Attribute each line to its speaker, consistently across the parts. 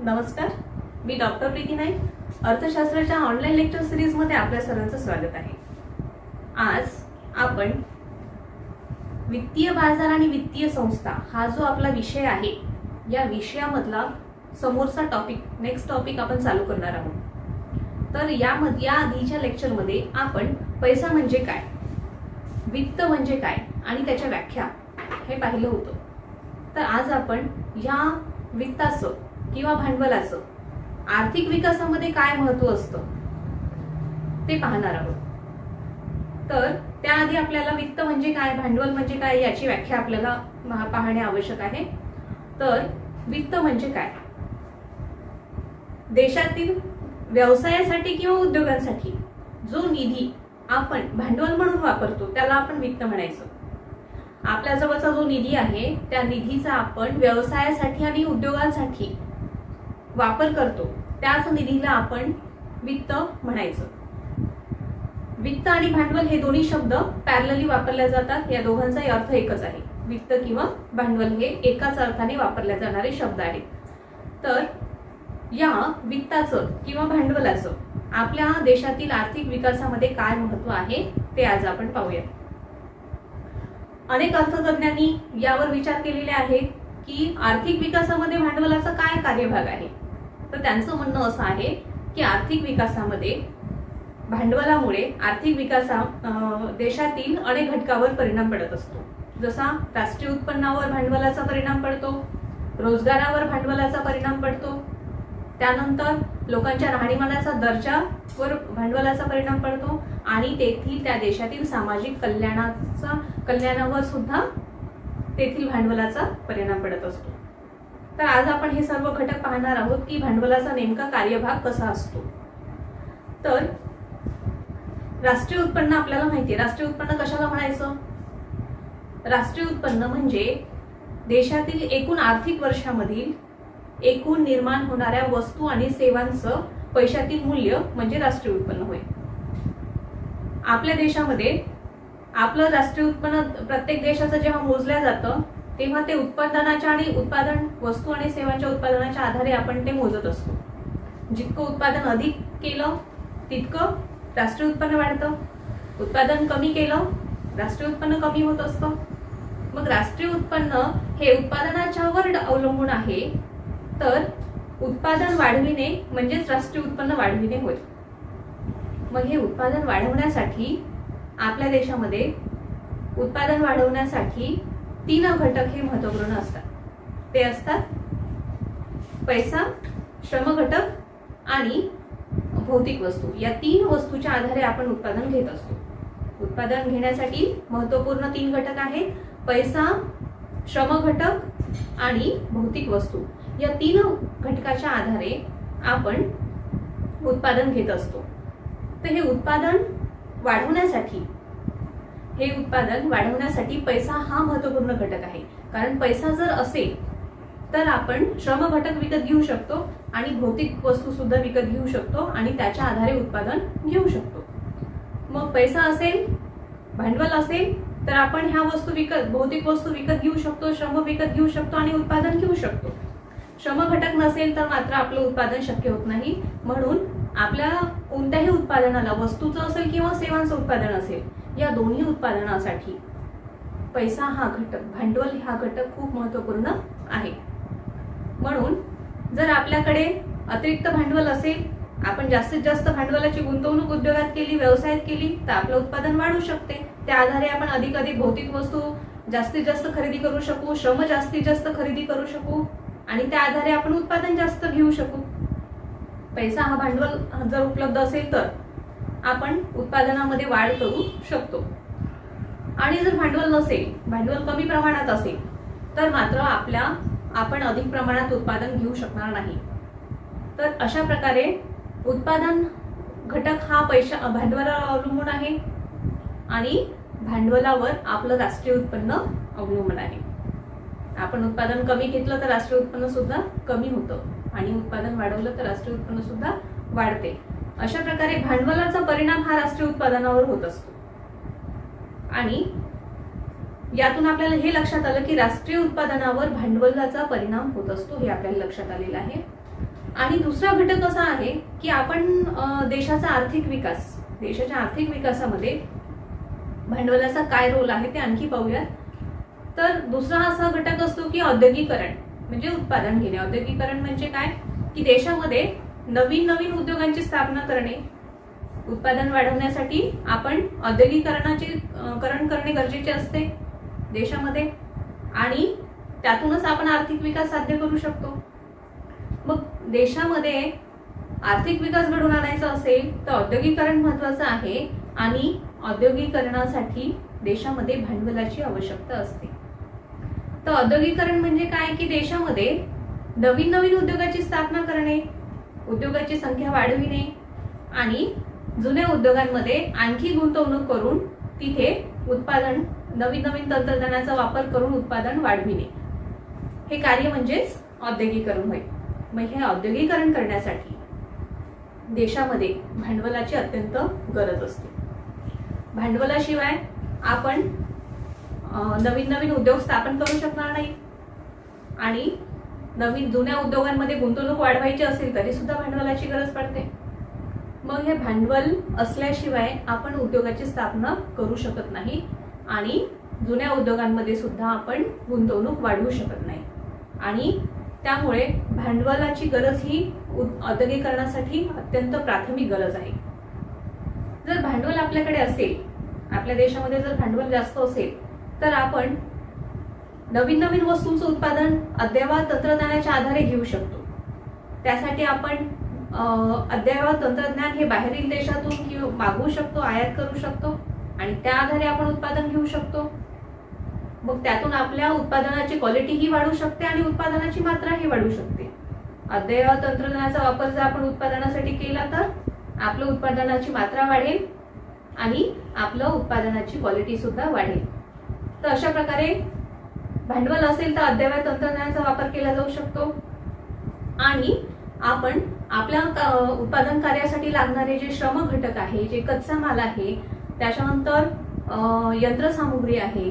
Speaker 1: नमस्कार, मी डॉक्टर प्रीती नाईक. अर्थशास्त्राच्या online lecture series मध्ये आपल्या सर्वांचं स्वागत आहे. आज आपण वित्तीय बाजार आणि वित्तीय संस्था हा जो आपला विषय आहे, या विषयामधला समोरचा नेक्स्ट टॉपिक आपण चालू करणार आहोत. तर या आधीच्या लेक्चरमध्ये आपण पैसा म्हणजे काय, वित्त म्हणजे काय आणि त्याच्या व्याख्या हे पाहिलं होतं. तर आज आपण या वित्ताचं किंवा भांडवलाचं आर्थिक विकासामध्ये काय महत्त्व असतं ते पाहणार आहोत. तर त्याआधी आपल्याला वित्त म्हणजे काय, भांडवल म्हणजे काय याची व्याख्या आपल्याला पाहणे आवश्यक आहे. तर वित्त म्हणजे काय, देशातील व्यवसायासाठी किंवा उद्योगांसाठी जो निधी आपण भांडवल म्हणून वापरतो त्याला आपण वित्त म्हणायचं. आपल्या जवळचा जो निधी आहे त्या निधीचा आपण व्यवसायासाठी आणि उद्योगांसाठी वापर करतो, त्याच निधीला आपण वित्त म्हणायचं. वित्त आणि भांडवल हे दोन्ही शब्द पॅरलली वापरले जातात. या दोघांचाही अर्थ एकच आहे. वित्त किंवा भांडवल हे एकाच अर्थाने वापरले जाणारे शब्द आहेत. तर या वित्ताचं किंवा भांडवलाचं आपल्या देशातील आर्थिक विकासामध्ये काय महत्त्व आहे ते आज आपण पाहूया. अनेक अर्थतज्ञांनी यावर विचार केलेले आहे की आर्थिक विकासामध्ये भांडवलाचा काय कार्यभाग आहे. तर त्यांचं म्हणणं असं आहे की आर्थिक विकासामध्ये भांडवलामुळे देशातील अनेक घटकावर परिणाम पडत असतो. जसा राष्ट्रीय उत्पन्नावर भांडवलाचा परिणाम पडतो, रोजगारावर भांडवलाचा परिणाम पडतो, त्यानंतर लोकांच्या राहणीमानाचा दर्जावर भांडवलाचा परिणाम पडतो आणि तेथील त्या देशातील सामाजिक कल्याणावर सुद्धा तेथील भांडवलाचा परिणाम पडत असतो. तर आज आपण हे सर्व घटक पाहणार आहोत की भांडवलाचा नेमका कार्यभाग कसा असतो. तर राष्ट्रीय उत्पन्न आपल्याला माहिती आहे. राष्ट्रीय उत्पन्न कशाला म्हणायचं? राष्ट्रीय उत्पन्न म्हणजे देशातील एकूण आर्थिक वर्षामधील एकूण निर्माण होणाऱ्या वस्तू आणि सेवांचं पैशातील मूल्य म्हणजे राष्ट्रीय उत्पन्न होय. आपल्या देशामध्ये आपलं राष्ट्रीय उत्पन्न प्रत्येक देशाचं जेव्हा मोजलं जातं तेव्हा ते उत्पादनाच्या आणि उत्पादन वस्तू आणि सेवांच्या उत्पादनाच्या आधारे आपण ते मोजत असतो. जितकं उत्पादन अधिक केलं तितकं राष्ट्रीय उत्पन्न वाढतं, उत्पादन कमी केलं राष्ट्रीय उत्पन्न कमी होत असतं. मग राष्ट्रीय उत्पन्न हे उत्पादनाच्यावर अवलंबून आहे. तर उत्पादन वाढविणे म्हणजेच राष्ट्रीय उत्पन्न वाढविणे होय. मग हे उत्पादन वाढवण्यासाठी आपल्या देशामध्ये उत्पादन वाढवण्यासाठी 3 घटक हे महत्त्वपूर्ण असतात. ते असतात पैसा, श्रम घटक आणि भौतिक वस्तू. या 3 वस्तूच्या आधारे आपण उत्पादन घेत असतो. उत्पादन घेण्यासाठी महत्त्वपूर्ण 3 घटक आहेत: पैसा, श्रम घटक आणि भौतिक वस्तू. या 3 घटकाच्या आधारे आपण उत्पादन घेत असतो. तर हे उत्पादन वाढवण्यासाठी पैसा हा महत्त्वपूर्ण घटक आहे. कारण पैसा जर असेल तर आपण श्रम घटक विकत घेऊ शकतो आणि भौतिक वस्तू सुद्धा विकत घेऊ शकतो आणि त्याच्या आधारे उत्पादन घेऊ शकतो. मग पैसा असेल, भांडवल असेल तर आपण ह्या भौतिक वस्तू विकत घेऊ शकतो, श्रम विकत घेऊ शकतो आणि उत्पादन घेऊ शकतो. श्रम घटक नसेल तर मात्र आपलं उत्पादन शक्य होत नाही. म्हणून आपल्या कोणत्याही उत्पादनाला, वस्तूचं असेल किंवा सेवांचं उत्पादन असेल, या दोन्ही उत्पादनासाठी पैसा हा घटक, भांडवल हा घटक खूप महत्त्वपूर्ण आहे. म्हणून जर आपल्याकडे अतिरिक्त भांडवल असेल, आपण जास्तीत जास्त भांडवलाची गुंतवणूक उद्योगात केली, व्यवसायात केली तर आपलं उत्पादन वाढू शकते. त्या आधारे आपण अधिकाधिक भौतिक वस्तू जास्तीत जास्त खरेदी करू शकू, श्रम जास्तीत जास्त खरेदी करू शकू आणि त्या आधारे आपण उत्पादन जास्त घेऊ शकू. पैसा हा भांडवल जर उपलब्ध असेल तर आपण उत्पादनामध्ये वाढ करू शकतो. आणि जर भांडवल नसेल, भांडवल कमी प्रमाणात असेल तर मात्र आपण अधिक प्रमाणात उत्पादन घेऊ शकणार नाही. तर अशा प्रकारे उत्पादन घटक हा भांडवलावर अवलंबून आहे आणि भांडवलावर आपलं राष्ट्रीय उत्पन्न अवलंबून आहे. आपण उत्पादन कमी घेतलं तर राष्ट्रीय उत्पन्न सुद्धा कमी होतं आणि उत्पादन वाढवलं तर राष्ट्रीय उत्पन्न सुद्धा वाढते. अशा प्रकारे भांडवलाचा परिणाम हा राष्ट्रीय उत्पादनावर होत असतो. आणि यातून आपल्याला हे लक्षात आलं की राष्ट्रीय उत्पादनावर भांडवलाचा परिणाम होत असतो, हे आपल्याला लक्षात आलेलं आहे. आणि दुसरा घटक असा आहे की आपण देशाचा आर्थिक विकास, देशाच्या आर्थिक विकासामध्ये भांडवलाचा काय रोल आहे ते आणखी पाहूयात. तर दुसरा असा घटक असतो की औद्योगिकरण, म्हणजे उत्पादन घेणे. औद्योगिकरण म्हणजे काय की देशामध्ये नवीन नवीन उद्योगांची स्थापना करणे. उत्पादन वाढवण्यासाठी आपण औद्योगिकरण करणे गरजेचे असते देशामध्ये, आणि त्यातूनच आपण आर्थिक विकास साध्य करू शकतो. मग देशामध्ये आर्थिक विकास घडवून आणायचा असेल तर औद्योगिकरण महत्वाचं आहे, आणि औद्योगिकरणासाठी देशामध्ये भांडवलाची आवश्यकता असते. तर औद्योगिकरण म्हणजे काय की देशामध्ये नवीन नवीन उद्योगाची स्थापना करणे, उद्योगाची संख्या वाढविणे आणि जुन्या उद्योगांमध्ये आणखी गुंतवणूक करून तिथे उत्पादन, नवीन नवीन तंत्रज्ञानाचा वापर करून उत्पादन वाढविणे, हे कार्य म्हणजेच औद्योगिकरण होय. मग हे औद्योगिकरण करण्यासाठी देशामध्ये भांडवलाची अत्यंत गरज असते. भांडवलाशिवाय आपण नवीन नवीन उद्योग स्थापन करू शकणार नाही, आणि नवीन जुन्या उद्योगांमध्ये गुंतवणूक वाढवायची असेल तरी सुद्धा भांडवलाची गरज पडते. मग हे भांडवल असल्याशिवाय आपण उद्योगाची स्थापना करू शकत नाही, आणि जुन्या उद्योगांमध्ये सुद्धा आपण गुंतवणूक वाढवू शकत नाही. आणि त्यामुळे भांडवलाची गरज ही औद्योगिकरणासाठी अत्यंत प्राथमिक गरज आहे. जर भांडवल आपल्याकडे असेल, आपल्या देशामध्ये जर भांडवल जास्त असेल, तर आपण नवीन नवीन वस्तूंचं उत्पादन अद्ययावत तंत्रज्ञानाच्या आधारे घेऊ शकतो. त्यासाठी आपण अद्ययावत तंत्रज्ञान हे बाहेरील देशातून किंवा मागवू शकतो, आयात करू शकतो, आणि त्या आधारे आपण उत्पादन घेऊ शकतो. मग त्यातून आपल्या उत्पादनाची क्वालिटी ही वाढू शकते आणि उत्पादनाची मात्रा ही वाढू शकते. अद्ययावत तंत्रज्ञानाचा वापर जर आपण उत्पादनासाठी केला तर आपल्या उत्पादनाची मात्रा वाढेल आणि आपलं उत्पादनाची क्वालिटी सुद्धा वाढेल. तर अशा प्रकारे भांडवल असेल तर अद्ययावत तंत्रज्ञानाचा वापर केला जाऊ शकतो, आणि आपण आपल्या उत्पादन कार्यासाठी लागणारे जे श्रम घटक आहे, जे कच्चा माल आहे, त्याच्यानंतर यंत्रसामुग्री आहे,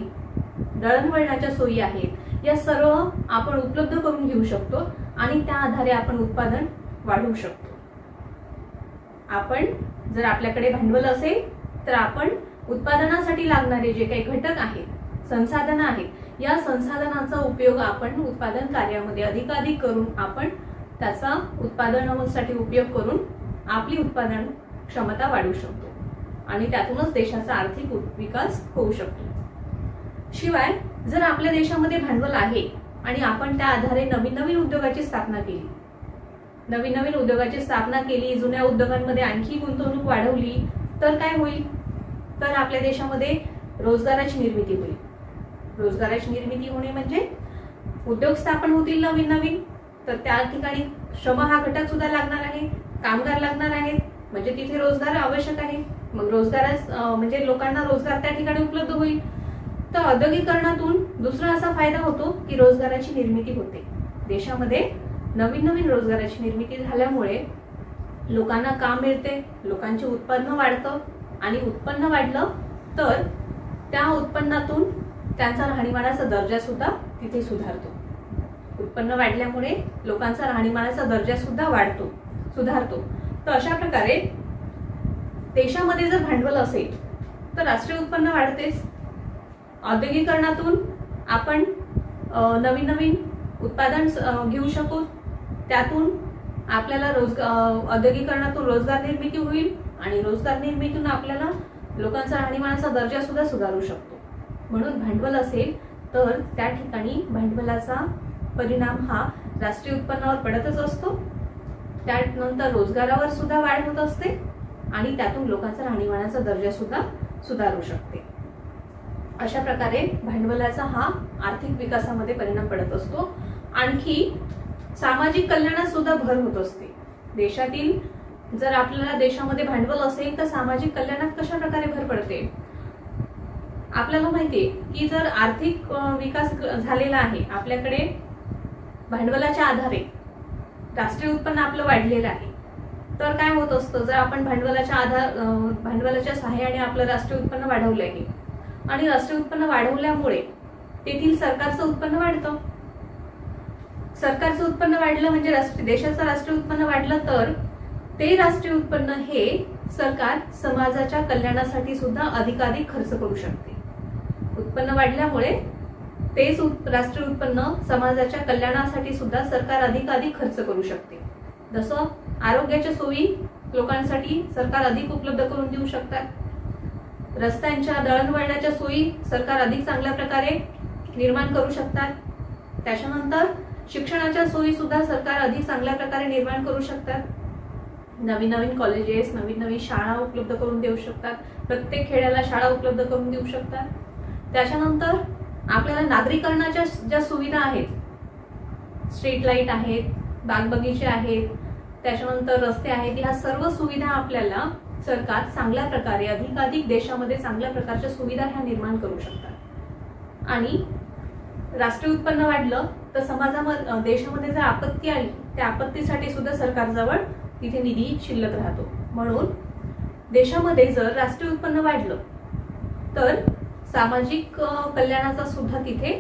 Speaker 1: दळणवळणाच्या सोयी आहेत, या सर्व आपण उपलब्ध करून घेऊ शकतो, आणि त्या आधारे आपण उत्पादन वाढवू शकतो. आपण जर आपल्याकडे भांडवल असेल तर आपण उत्पादनासाठी लागणारे जे काही घटक आहेत, संसाधनं आहेत, या संसाधनांचा उपयोग आपण उत्पादन कार्यामध्ये अधिकाधिक करून आपण त्याचा उत्पादनासाठी उपयोग करून आपली उत्पादन क्षमता वाढवू शकतो, आणि त्यातूनच देशाचा आर्थिक विकास होऊ शकतो. शिवाय जर आपल्या देशामध्ये भांडवल आहे आणि आपण त्या आधारे नवीन नवीन उद्योगाची स्थापना केली, जुन्या उद्योगांमध्ये आणखी गुंतवणूक वाढवली, तर काय होईल? तर आपल्या देशामध्ये रोजगाराची निर्मिती होईल. रोजगाराची निर्मिती होणे म्हणजे उद्योग स्थापन होतील नवीन नवीन, तर त्या ठिकाणी श्रम हा घटक सुद्धा लागणार आहे, कामगार लागणार आहेत, म्हणजे तिथे रोजगार आवश्यक आहे. मग रोजगारास म्हणजे लोकांना रोजगार त्या ठिकाणी उपलब्ध होईल. तर औद्योगिकरणातून दुसरा असा फायदा होतो की रोजगाराची निर्मिती होते. देशामध्ये नवीन नवीन रोजगाराची निर्मिती झाल्यामुळे लोकांना काम मिळते, लोकांचे उत्पन्न वाढतं, आणि उत्पन्न वाढलं तर त्या उत्पन्नातून त्यांचा राहणीमानाचा दर्जा सुद्धा तिथे सुधारतो. उत्पन्न वाढल्यामुळे लोकांचा राहणीमानाचा दर्जा सुद्धा सुधारतो. तर अशा प्रकारे देशामध्ये जर भांडवल असेल तर राष्ट्रीय उत्पन्न वाढतेच. औद्योगिकरणातून आपण नवीन नवीन उत्पादन घेऊ शकू, त्यातून आपल्याला औद्योगिकरणातून रोजगार निर्मिती होईल, आणि रोजगार निर्मितीतून आपल्याला लोकांचा राहणीमानाचा दर्जा सुद्धा सुधारू शकतो. म्हणून भांडवल असेल तर त्या ठिकाणी भांडवलाचा परिणाम हा राष्ट्रीय उत्पन्नावर पडतच असतो, त्यानंतर रोजगारावर सुद्धा वाढ होत असते, आणि त्यातून लोकांचा राहणीमानाचा दर्जा सुद्धा सुधारू शकते. अशा प्रकारे भांडवलाचा हा आर्थिक विकासामध्ये परिणाम पडत असतो. आणखी सामाजिक कल्याणात सुद्धा भर होत असते. देशातील जर आपल्याला देशामध्ये भांडवल असेल तर सामाजिक कल्याणात कशा प्रकारे भर पडते? आपल्याला माहितीये की जर आर्थिक विकास झालेला आहे, आपल्याकडे भांडवलाच्या आधारे राष्ट्रीय उत्पन्न आपलं वाढलेलं आहे, तर काय होत असतं? जर आपण भांडवलाच्या सहाय्याने आपलं राष्ट्रीय उत्पन्न वाढवलं आहे, आणि राष्ट्रीय उत्पन्न वाढवल्यामुळे तेथील सरकारचं उत्पन्न वाढतं, सरकारचं उत्पन्न वाढलं म्हणजे देशाचं राष्ट्रीय उत्पन्न वाढलं, तर ते राष्ट्रीय उत्पन्न हे सरकार समाजाच्या कल्याणासाठी सुद्धा अधिकाधिक खर्च करू शकते. उत्पन्न वाढल्यामुळे तेच राष्ट्रीय उत्पन्न समाजाच्या कल्याणासाठी सुद्धा सरकार अधिकाधिक खर्च करू शकते. जसं आरोग्याच्या सोयी लोकांसाठी सरकार अधिक उपलब्ध करून देऊ शकतात. रस्त्यांच्या दळणवळणाच्या सोयी सरकार अधिक चांगल्या प्रकारे निर्माण करू शकतात. त्याच्यानंतर शिक्षणाच्या सोयी सुद्धा सरकार अधिक चांगल्या प्रकारे निर्माण करू शकतात. नवीन नवीन कॉलेजेस, नवीन नवीन शाळा उपलब्ध करून देऊ शकतात. प्रत्येक खेड्याला शाळा उपलब्ध करून देऊ शकतात. त्याच्यानंतर आपल्याला नागरीकरणाच्या ज्या सुविधा आहेत, स्ट्रीट लाईट आहेत, बागबगीचे आहेत, त्याच्यानंतर रस्ते आहेत, ह्या सर्व सुविधा आपल्याला सरकार चांगल्या प्रकारे अधिकाधिक देशामध्ये चांगल्या प्रकारच्या सुविधा ह्या निर्माण करू शकतात. आणि राष्ट्रीय उत्पन्न वाढलं तर देशामध्ये जर आपत्ती आली, त्या आपत्तीसाठी सुद्धा सरकारजवळ तिथे निधी शिल्लक राहतो. म्हणून देशामध्ये जर राष्ट्रीय उत्पन्न वाढलं तर सामाजिक कल्याणाचा सुद्धा तिथे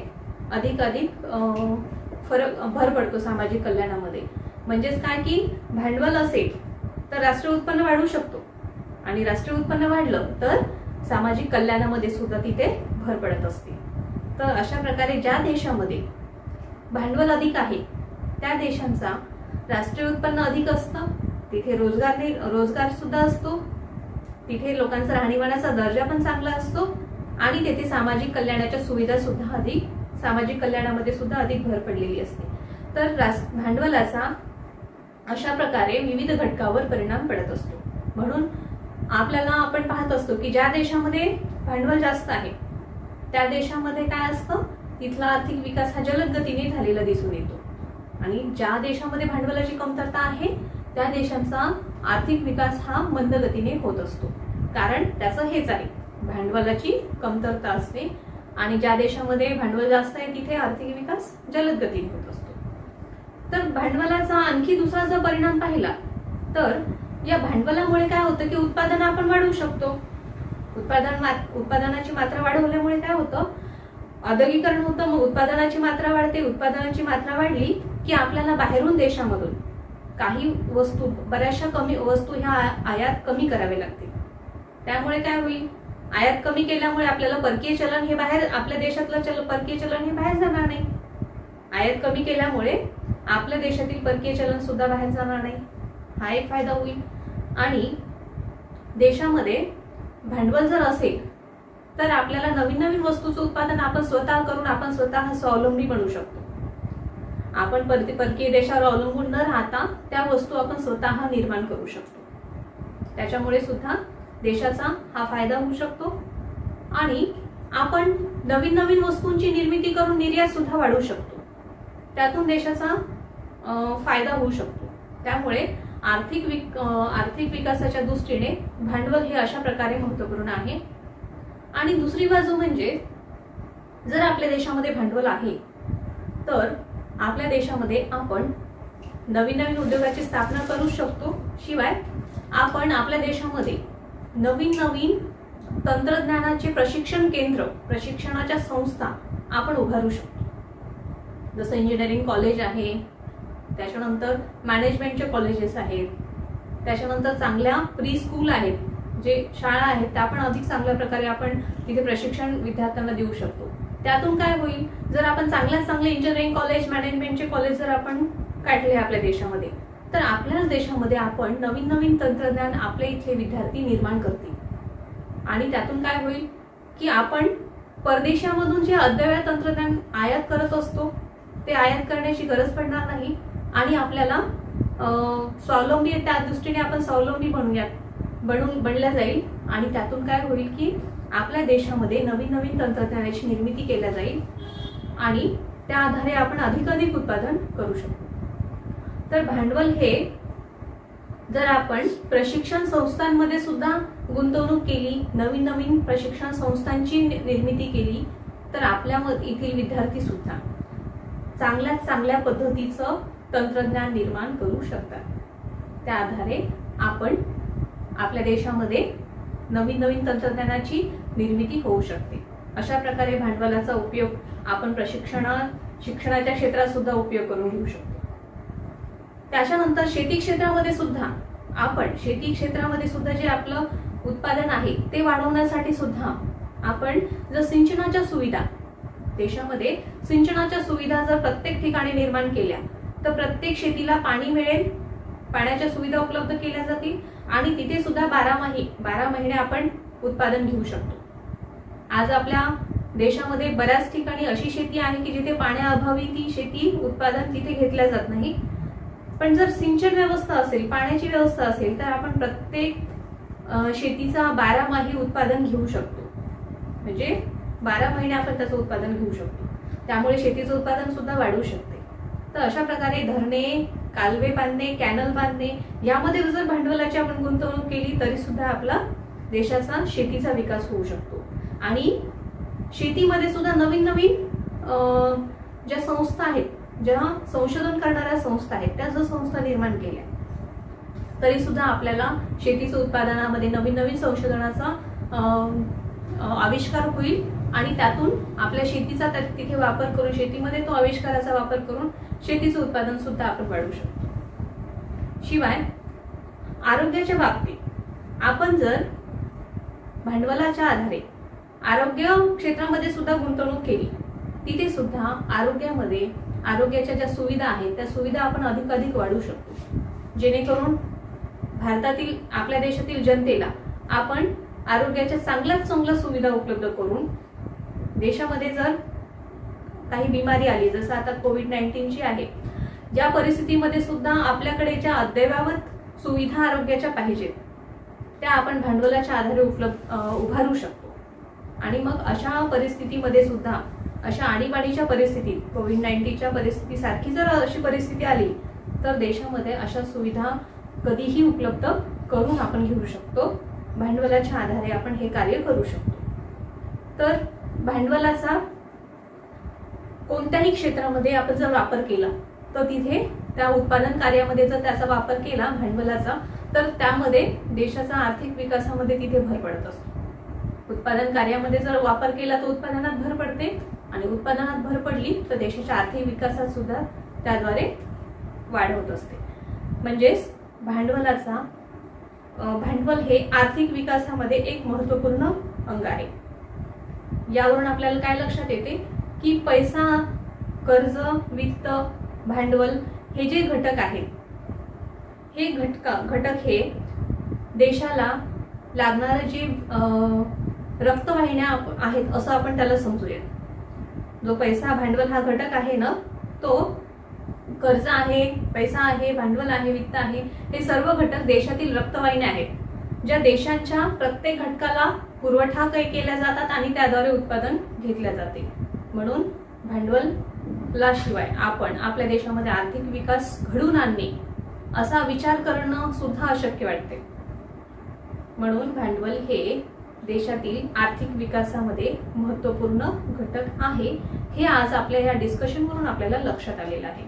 Speaker 1: अधिकाधिक भर पडतो सामाजिक कल्याणामध्ये. म्हणजेच काय की भांडवल असेल तर राष्ट्रीय उत्पन्न वाढू शकतो, आणि राष्ट्रीय उत्पन्न वाढलं तर सामाजिक कल्याणामध्ये सुद्धा तिथे भर पडत असते. तर अशा प्रकारे ज्या देशामध्ये भांडवल अधिक आहे त्या देशांचा राष्ट्रीय उत्पन्न अधिक असतं, तिथे रोजगार सुद्धा असतो, तिथे लोकांचा राहणीमानाचा दर्जा पण चांगला असतो, आणि तेथे सामाजिक कल्याणाच्या सुविधा सुद्धा सामाजिक कल्याणामध्ये सुद्धा अधिक भर पडलेली असते. तर भांडवलाचा अशा प्रकारे विविध घटकावर परिणाम पडत असतो. म्हणून आपण पाहत असतो की ज्या देशामध्ये भांडवल जास्त आहे त्या देशामध्ये काय असतं, तिथला आर्थिक विकास हा जलद गतीने झालेला दिसून येतो. आणि ज्या देशामध्ये भांडवलाची कमतरता आहे त्या देशांचा आर्थिक विकास हा मंद गतीने होत असतो. कारण त्याचं हेच आहे, भांडवलाची कमतरता असते, आणि ज्या देशामध्ये भांडवल जास्त आहे तिथे आर्थिक विकास जलद गतीने होत असतो. तर भांडवलाचा आणखी दुसरा जर परिणाम पाहिला तर या भांडवलामुळे काय होतं की उत्पादन आपण वाढवू शकतो. उत्पादनाची मात्रा वाढवल्यामुळे काय होतं, औद्योगिकरण होतं, मग उत्पादनाची मात्रा वाढते. उत्पादनाची मात्रा वाढली की आपल्याला बाहेरून देशामधून काही वस्तू, बऱ्याचशा कमी वस्तू ह्या आयात कमी करावे लागतील. त्यामुळे काय होईल, आयात कमी केल्यामुळे आपल्याला परकीय चलन हे बाहेर, आपल्या देशातलं परकीय चलन हे बाहेर जाणार नाही. आयात कमी केल्यामुळे आपल्या देशातील परकीय चलन सुद्धा बाहेर जाणार नाही, हा एक फायदा होईल. आणि देशामध्ये भांडवल जर असेल तर आपल्याला नवीन नवीन वस्तूचं उत्पादन आपण स्वतः करून आपण स्वतः स्वावलंबी बनू शकतो. आपण परकीय देशावर अवलंबून न राहता त्या वस्तू आपण स्वतः निर्माण करू शकतो. त्याच्यामुळे सुद्धा देशाचा हा फायदा होऊ शकतो. आणि आपण नवीन नवीन वस्तूंची निर्मिती करून निर्यात सुद्धा वाढवू शकतो. त्यातून देशाचा फायदा होऊ शकतो. त्यामुळे आर्थिक विकासाच्या दृष्टीने भांडवल हे अशा प्रकारे महत्त्वपूर्ण आहे. आणि दुसरी बाजू म्हणजे जर आपल्या देशामध्ये भांडवल आहे तर आपल्या देशामध्ये आपण नवीन नवीन उद्योगाची स्थापना करू शकतो. शिवाय आपण आपल्या देशामध्ये नवीन नवीन तंत्रज्ञानाचे प्रशिक्षण केंद्र, प्रशिक्षणाच्या संस्था आपण उभारू शकतो. जसं इंजिनिअरिंग कॉलेज आहे, त्याच्यानंतर मॅनेजमेंटचे कॉलेजेस आहेत, त्याच्यानंतर चांगल्या प्री स्कूल आहेत, जे शाळा आहेत त्या पण अधिक चांगल्या प्रकारे आपण तिथे प्रशिक्षण विद्यार्थ्यांना देऊ शकतो. त्यातून काय होईल, जर आपण चांगले इंजिनिअरिंग कॉलेज, मॅनेजमेंटचे कॉलेज जर आपण काढले आपल्या देशामध्ये तर आपल्याच देशामध्ये आपण नवीन नवीन तंत्रज्ञान आपले इथले विद्यार्थी निर्माण करतील. आणि त्यातून काय होईल की आपण परदेशामधून जे अद्ययावत तंत्रज्ञान आयात करत असतो ते आयात करण्याची गरज पडणार नाही. आणि आपल्याला स्वावलंबी, त्या दृष्टीने आपण स्वावलंबी बनल्या जाईल. आणि त्यातून काय होईल की आपल्या देशामध्ये नवीन नवीन तंत्रज्ञानाची निर्मिती केल्या जाईल आणि त्या आधारे आपण अधिकाधिक उत्पादन करू शकतो. तर भांडवल हे जर आपण प्रशिक्षण संस्थांमध्ये सुद्धा गुंतवणूक केली, नवीन नवीन प्रशिक्षण संस्थांची निर्मिती केली तर आपल्या इथील विद्यार्थी सुद्धा चांगल्यात चांगल्या पद्धतीचं तंत्रज्ञान निर्माण करू शकतात. त्या आधारे आपण आपल्या देशामध्ये नवीन नवीन तंत्रज्ञानाची निर्मिती होऊ शकते. अशा प्रकारे भांडवलाचा उपयोग आपण प्रशिक्षणात, शिक्षणाच्या क्षेत्रात सुद्धा उपयोग करून घेऊ शकतो. त्याच्यानंतर शेती क्षेत्रामध्ये सुद्धा जे आपलं उत्पादन आहे ते वाढवण्यासाठी सुद्धा आपण जर सिंचनाच्या सुविधा, देशामध्ये सिंचनाच्या सुविधा जर प्रत्येक ठिकाणी निर्माण केल्या तर प्रत्येक शेतीला पाणी मिळेल, पाण्याच्या सुविधा उपलब्ध केल्या जातील आणि तिथे सुद्धा 12 महिने आपण उत्पादन घेऊ शकतो. आज आपल्या देशामध्ये बऱ्याच ठिकाणी अशी शेती आहे की जिथे पाण्याअभावी ती शेती उत्पादन तिथे घेतल्या जात नाही. पण जर सिंचन व्यवस्था असेल, पाण्याची व्यवस्था असेल तर आपण प्रत्येक शेतीचा 12 माही उत्पादन घेऊ शकतो. म्हणजे 12 महिने आपण त्याचं उत्पादन घेऊ शकतो. त्यामुळे शेतीचं उत्पादन सुद्धा वाढू शकते. तर अशा प्रकारे धरणे, कालवे बांधणे, कॅनल बांधणे यामध्ये जर भांडवलाची आपण गुंतवणूक केली तरी सुद्धा आपला देशाचा शेतीचा विकास होऊ शकतो. आणि शेतीमध्ये सुद्धा नवीन ज्या संस्था आहेत, ज्या संशोधन करणाऱ्या संस्था आहेत, त्या जर संस्था निर्माण केल्या तरी सुद्धा आपल्याला शेतीच्या उत्पादनामध्ये नवीन संशोधनाचा आविष्कार होईल आणि त्यातून आपल्या शेतीचा तिथे वापर करून, शेतीमध्ये तो आविष्काराचा वापर करून शेतीचं उत्पादन सुद्धा आपण वाढवू शकतो. शिवाय आरोग्याच्या बाबतीत आपण जर भांडवलाच्या आधारे आरोग्य क्षेत्रामध्ये सुद्धा गुंतवणूक केली, तिथे सुद्धा आरोग्याच्या ज्या सुविधा आहेत त्या सुविधा आपण अधिक वाढवू शकतो. जेणेकरून भारतातील, आपल्या देशातील जनतेला आपण आरोग्याच्या चांगल्या सुविधा उपलब्ध करून देशामध्ये जर काही बिमारी आली, जसं आता कोविड-19 आहे, ज्या परिस्थितीमध्ये सुद्धा आपल्याकडे ज्या अद्ययावत सुविधा आरोग्याच्या पाहिजेत त्या आपण भांडवलाच्या आधारे उभारू शकतो. आणि मग अशा परिस्थितीमध्ये सुद्धा, अशा आणीबाणीच्या परिस्थितीत, कोविड-19च्या परिस्थितीसारखी जर अशी परिस्थिती आली तर देशामध्ये अशा सुविधा कधीही उपलब्ध करून आपण घेऊ शकतो. भांडवलाच्या आधारे आपण हे कार्य करू शकतो. तर भांडवलाचा कोणत्याही क्षेत्रामध्ये आपण जर वापर केला तर तिथे त्या उत्पादन कार्यामध्ये जर त्याचा वापर केला भांडवलाचा, तर त्यामध्ये देशाचा आर्थिक विकासामध्ये तिथे भर पडत असतो. उत्पादन कार्यामध्ये जर वापर केला तर उत्पादनात भर पडते आणि उत्पादनात भर पडली तर देशाच्या आर्थिक विकासात सुद्धा त्याद्वारे वाढ होत असते. म्हणजेच भांडवल हे आर्थिक विकासामध्ये एक महत्त्वपूर्ण अंग आहे. यावरून आपल्याला काय लक्षात येते की पैसा, कर्ज, वित्त, भांडवल हे जे घटक आहेत, हे घटक हे देशाला लागणारे जे रक्तवाहिन्या आहेत असं आपण त्याला समजूया. जो पैसा, भांडवल हा घटक आहे ना, तो कर्ज आहे, पैसा आहे, भांडवल आहे, वित्त आहे, हे सर्व घटक देशातील रक्तवाहिन्या आहेत, ज्या देशांच्या प्रत्येक घटकाला पुरवठा केल्या जातात आणि त्याद्वारे उत्पादन घेतल्या जाते. म्हणून भांडवलाशिवाय आपण आपल्या देशामध्ये आर्थिक विकास घडवून आणणे असा विचार करणं सुद्धा अशक्य वाटते. म्हणून भांडवल हे देशातील आर्थिक विकासामध्ये महत्त्वपूर्ण घटक आहे. हे आज आपल्या या डिस्कशनवरून आपल्याला लक्षात आलेलं आहे.